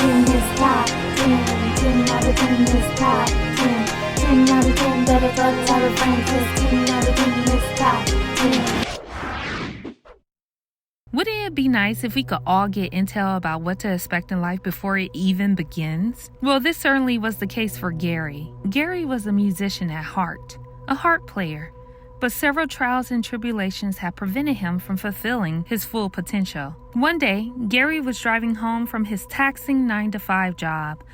10 is top 10. 10 out of 10 is top 10. 10 out of 10, better go tell a friend, 'cause 10 out of 10 is top 10. Wouldn't it be nice if we could all get intel about what to expect in life before it even begins? Well, this certainly was the case for Gary. Gary was a musician at heart, a harp player, but several trials and tribulations had prevented him from fulfilling his full potential. One day, Gary was driving home from his taxing 9-to-5 job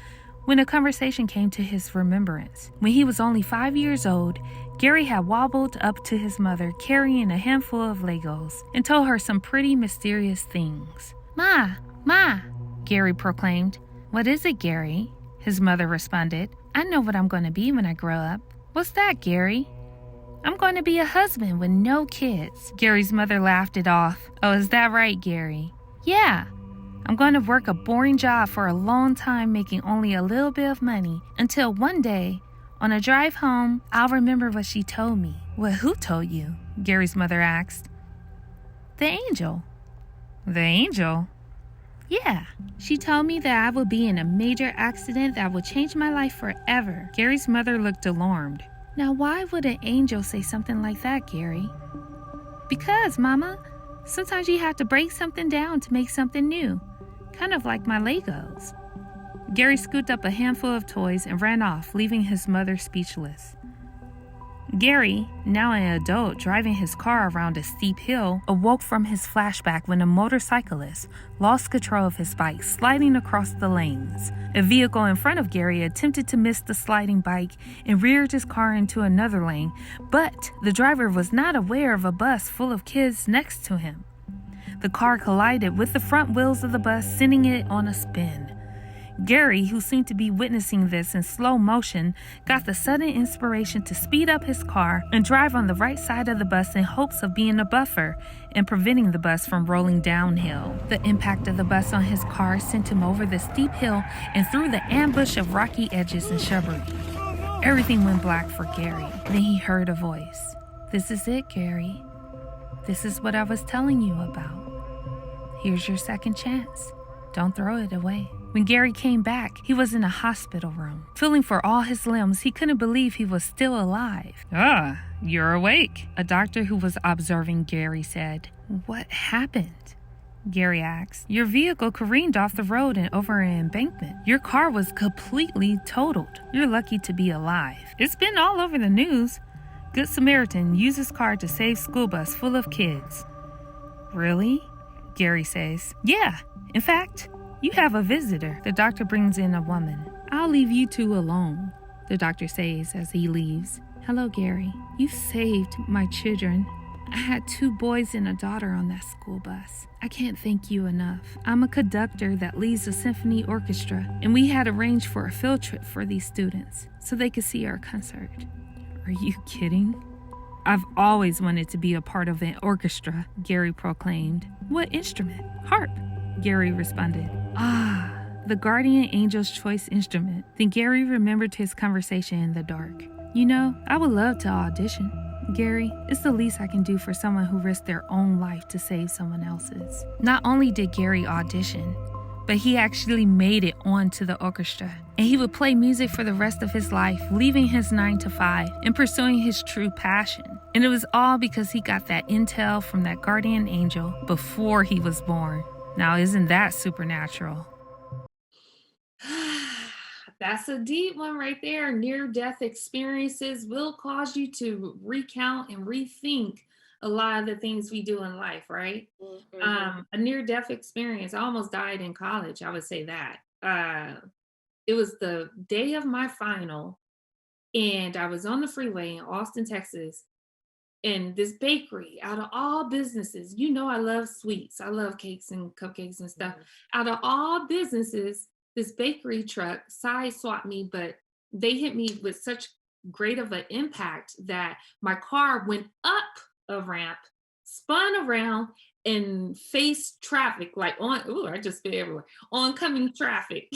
when a conversation came to his remembrance. When he was only 5 years old, Gary had wobbled up to his mother carrying a handful of Legos and told her some pretty mysterious things. Ma, Gary proclaimed. What is it, Gary? His mother responded. I know what I'm going to be when I grow up. What's that, Gary? I'm going to be a husband with no kids. Gary's mother laughed it off. Oh, is that right, Gary? Yeah. I'm going to work a boring job for a long time making only a little bit of money until one day, on a drive home, I'll remember what she told me. Well, who told you? Gary's mother asked. The angel. The angel? Yeah. She told me that I would be in a major accident that would change my life forever. Gary's mother looked alarmed. Now, why would an angel say something like that, Gary? Because, Mama, sometimes you have to break something down to make something new. Kind of like my Legos. Gary scooped up a handful of toys and ran off, leaving his mother speechless. Gary, now an adult driving his car around a steep hill, awoke from his flashback when a motorcyclist lost control of his bike, sliding across the lanes. A vehicle in front of Gary attempted to miss the sliding bike and reared his car into another lane, but the driver was not aware of a bus full of kids next to him. The car collided with the front wheels of the bus, sending it on a spin. Gary, who seemed to be witnessing this in slow motion, got the sudden inspiration to speed up his car and drive on the right side of the bus in hopes of being a buffer and preventing the bus from rolling downhill. The impact of the bus on his car sent him over the steep hill and through the ambush of rocky edges and shrubbery. Everything went black for Gary. Then he heard a voice. This is it, Gary. This is what I was telling you about. Here's your second chance. Don't throw it away. When Gary came back, he was in a hospital room. Feeling for all his limbs, he couldn't believe he was still alive. Ah, you're awake, a doctor who was observing Gary said. What happened? Gary asked. Your vehicle careened off the road and over an embankment. Your car was completely totaled. You're lucky to be alive. It's been all over the news. Good Samaritan uses car to save school bus full of kids. Really? Gary says. Yeah, in fact, you have a visitor. The doctor brings in a woman. I'll leave you two alone, the doctor says as he leaves. Hello, Gary. You saved my children. I had 2 boys and a daughter on that school bus. I can't thank you enough. I'm a conductor that leads a symphony orchestra, and we had arranged for a field trip for these students so they could see our concert. Are you kidding? I've always wanted to be a part of an orchestra, Gary proclaimed. What instrument? Harp, Gary responded. Ah, the guardian angel's choice instrument. Then Gary remembered his conversation in the dark. You know, I would love to audition. Gary, it's the least I can do for someone who risked their own life to save someone else's. Not only did Gary audition, but he actually made it onto the orchestra. And he would play music for the rest of his life, leaving his 9-to-5 and pursuing his true passion. And it was all because he got that intel from that guardian angel before he was born. Now, isn't that supernatural? That's a deep one right there. Near-death experiences will cause you to recount and rethink a lot of the things we do in life, right? A near-death experience. I almost died in college. I would say that. It was the day of my final, and I was on the freeway in Austin, Texas, and this bakery, out of all businesses, you know I love sweets. I love cakes and cupcakes and stuff. Out of all businesses, this bakery truck side-swapped me, but they hit me with such great of an impact that my car went up a ramp, spun around, and faced traffic, like I just spit everywhere, oncoming traffic.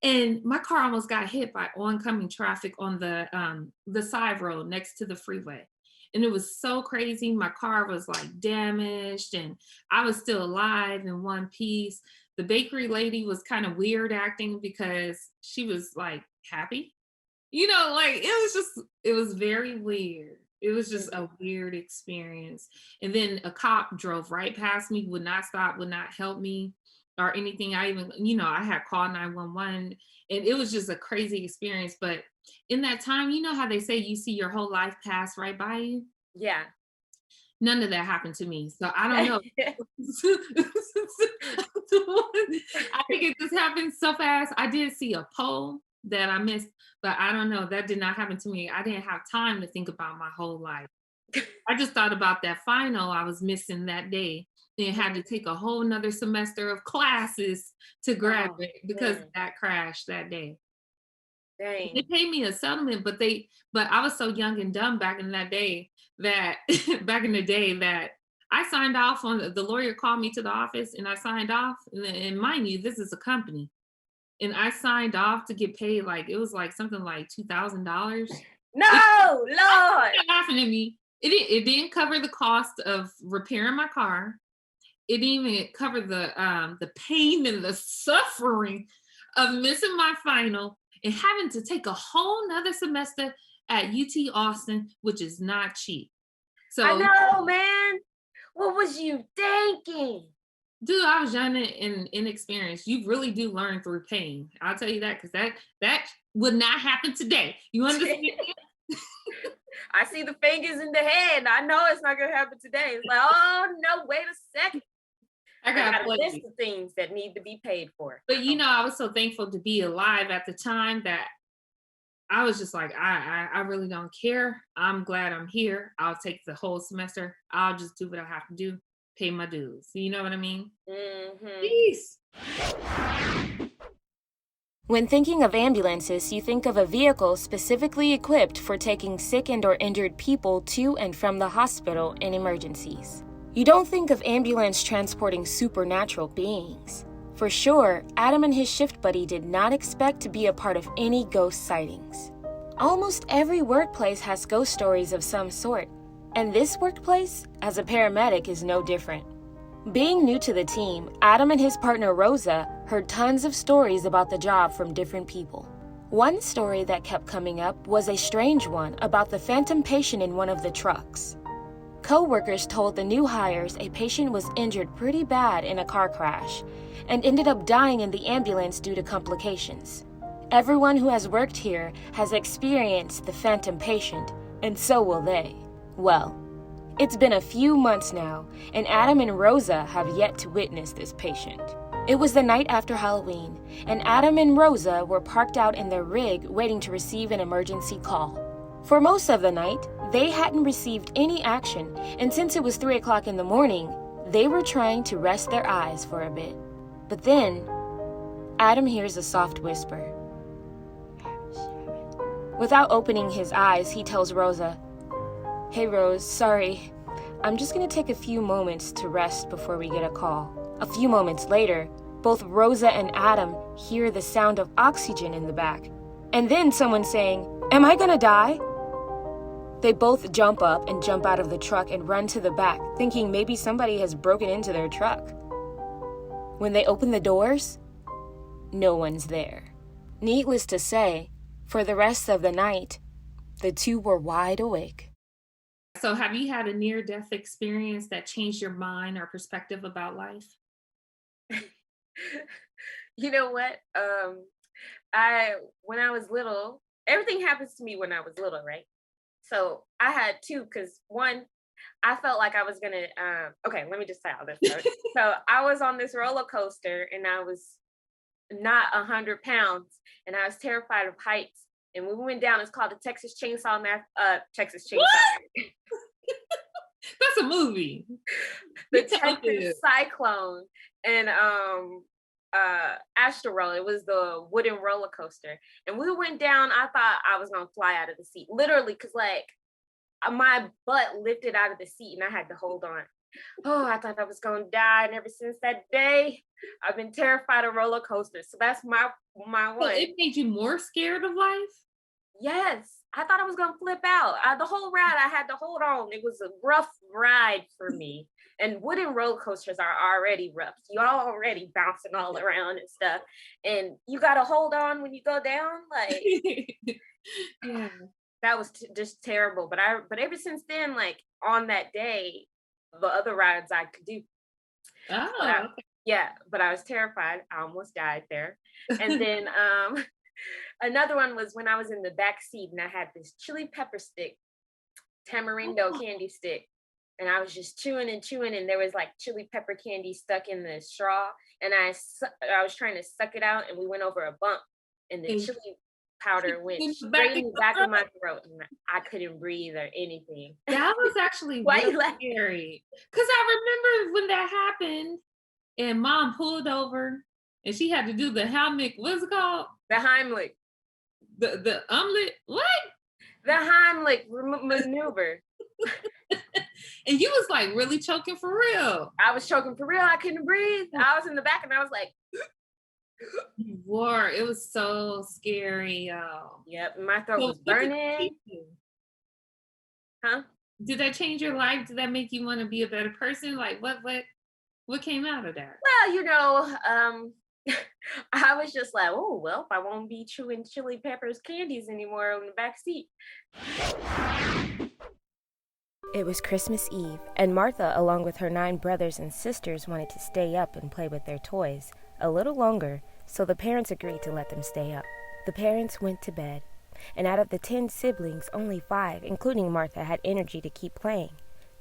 And my car almost got hit by oncoming traffic on the side road next to the freeway. And it was so crazy. My car was like damaged and I was still alive in one piece. The bakery lady was kind of weird acting because she was like happy. Like it was very weird. It was just a weird experience. And then a cop drove right past me, would not stop, would not help me or anything. I even, I had called 911 and it was just a crazy experience. But in that time, you know how they say you see your whole life pass right by you? Yeah. None of that happened to me. So I don't know. I think it just happened so fast. I did see a pole that I missed, but I don't know. That did not happen to me. I didn't have time to think about my whole life. I just thought about that final I was missing that day and had to take a whole nother semester of classes to graduate because that crashed that day. Dang. They paid me a settlement, but I was so young and dumb back in that day that back in the day that I signed off on the lawyer called me to the office and I signed off. And mind you, this is a company. And I signed off to get paid like it was like something like $2,000. No, Lord. Laughing at me. It didn't cover the cost of repairing my car. It didn't even cover the pain and the suffering of missing my final and having to take a whole nother semester at UT Austin, which is not cheap. So I know, man. What was you thinking? Dude, I was young and inexperienced. You really do learn through pain. I'll tell you that because that would not happen today. You understand? I see the fingers in the head. I know it's not gonna happen today. It's like, oh no, wait a second. I got a list of things that need to be paid for. But I was so thankful to be alive at the time that I was just like, I really don't care. I'm glad I'm here. I'll take the whole semester. I'll just do what I have to do, pay my dues. You know what I mean? Peace. When thinking of ambulances, you think of a vehicle specifically equipped for taking sick and or injured people to and from the hospital in emergencies. You don't think of ambulance transporting supernatural beings. For sure, Adam and his shift buddy did not expect to be a part of any ghost sightings. Almost every workplace has ghost stories of some sort, and this workplace, as a paramedic, is no different. Being new to the team, Adam and his partner Rosa heard tons of stories about the job from different people. One story that kept coming up was a strange one about the phantom patient in one of the trucks. Co-workers told the new hires a patient was injured pretty bad in a car crash and ended up dying in the ambulance due to complications. Everyone who has worked here has experienced the phantom patient, and so will they. Well, it's been a few months now, and Adam and Rosa have yet to witness this patient. It was the night after Halloween, and Adam and Rosa were parked out in their rig waiting to receive an emergency call. For most of the night, they hadn't received any action, and since it was 3 o'clock in the morning, they were trying to rest their eyes for a bit. But then, Adam hears a soft whisper. Without opening his eyes, he tells Rosa, "Hey Rose, sorry. I'm just gonna take a few moments to rest before we get a call." A few moments later, both Rosa and Adam hear the sound of oxygen in the back, and then someone saying, "Am I gonna die?" They both jump up and jump out of the truck and run to the back, thinking maybe somebody has broken into their truck. When they open the doors, no one's there. Needless to say, for the rest of the night, the two were wide awake. So have you had a near-death experience that changed your mind or perspective about life? You know what? When I was little, everything happens to me when I was little, right? So I had two, because one, I felt like I was gonna, okay, let me just tell this story. So I was on this roller coaster and I was not 100 pounds and I was terrified of heights. And when we went down, it's called the Texas Chainsaw Texas Chainsaw. What? That's a movie. The Texas Cyclone and Asteroid. It was the wooden roller coaster. And we went down, I thought I was gonna fly out of the seat. Literally, because like my butt lifted out of the seat and I had to hold on. Oh, I thought I was gonna die. And ever since that day, I've been terrified of roller coasters. So that's my one. So it made you more scared of life? Yes. I thought I was gonna flip out. The whole ride I had to hold on. It was a rough ride for me. And wooden roller coasters are already rough. You're already bouncing all around and stuff. And you got to hold on when you go down. Like, Yeah. that was just terrible. But ever since then, like on that day, the other rides I could do. Oh, Yeah, but I was terrified. I almost died there. And then another one was when I was in the back seat and I had this chili pepper stick, tamarindo candy stick. And I was just chewing and chewing, and there was like chili pepper candy stuck in the straw. And I was trying to suck it out, and we went over a bump, and the chili powder went straight in the back of my throat, and I couldn't breathe or anything. That was actually really scary. Because I remember when that happened, and Mom pulled over, and she had to do the Heimlich. What's it called? The Heimlich. The omelet. What? The Heimlich maneuver. And you was like really choking for real. I was choking for real. I couldn't breathe. I was in the back and I was like, you were. It was so scary, y'all. Yep, my throat was burning. Huh? Did that change your life? Did that make you want to be a better person? Like what came out of that? Well, you know, I was just like, oh, well, I won't be chewing chili peppers candies anymore in the back seat. It was Christmas Eve, and Martha, along with her 9 brothers and sisters, wanted to stay up and play with their toys a little longer, so the parents agreed to let them stay up. The parents went to bed, and out of the 10 siblings, only 5, including Martha, had energy to keep playing.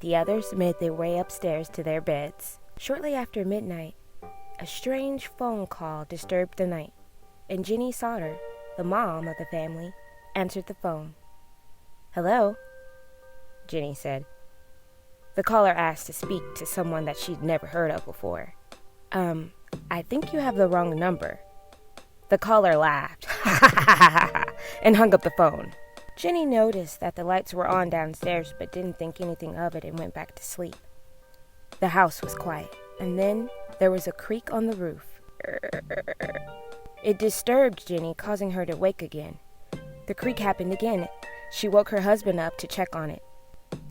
The others made their way upstairs to their beds. Shortly after midnight, a strange phone call disturbed the night, and Jenny Sodder, the mom of the family, answered the phone. "Hello?" Jenny said. The caller asked to speak to someone that she'd never heard of before. I think you have the wrong number." The caller laughed and hung up the phone. Jenny noticed that the lights were on downstairs but didn't think anything of it and went back to sleep. The house was quiet, and then there was a creak on the roof. It disturbed Jenny, causing her to wake again. The creak happened again. She woke her husband up to check on it.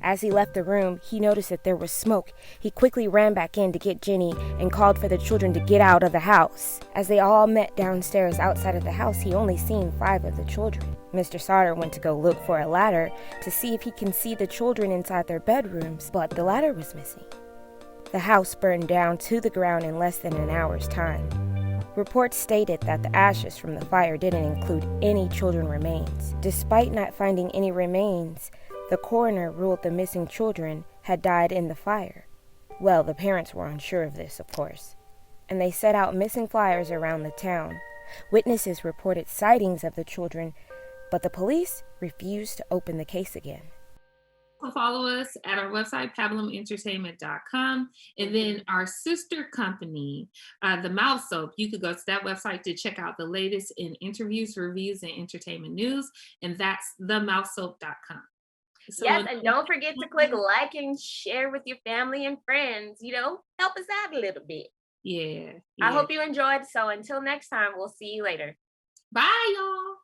As he left the room, he noticed that there was smoke. He quickly ran back in to get Jenny and called for the children to get out of the house. As they all met downstairs outside of the house, he only seen 5 of the children. Mr. Sodder went to go look for a ladder to see if he can see the children inside their bedrooms, but the ladder was missing. The house burned down to the ground in less than an hour's time. Reports stated that the ashes from the fire didn't include any children remains. Despite not finding any remains, the coroner ruled the missing children had died in the fire. Well, the parents were unsure of this, of course, and they set out missing flyers around the town. Witnesses reported sightings of the children, but the police refused to open the case again. Follow us at our website, pabulumentertainment.com, and then our sister company, the Mouth Soap. You could go to that website to check out the latest in interviews, reviews, and entertainment news, and that's themouthsoap.com. So yes, and don't forget to click like and share with your family and friends. You know, help us out a little bit. Yeah. I hope you enjoyed. So until next time, we'll see you later. Bye, y'all.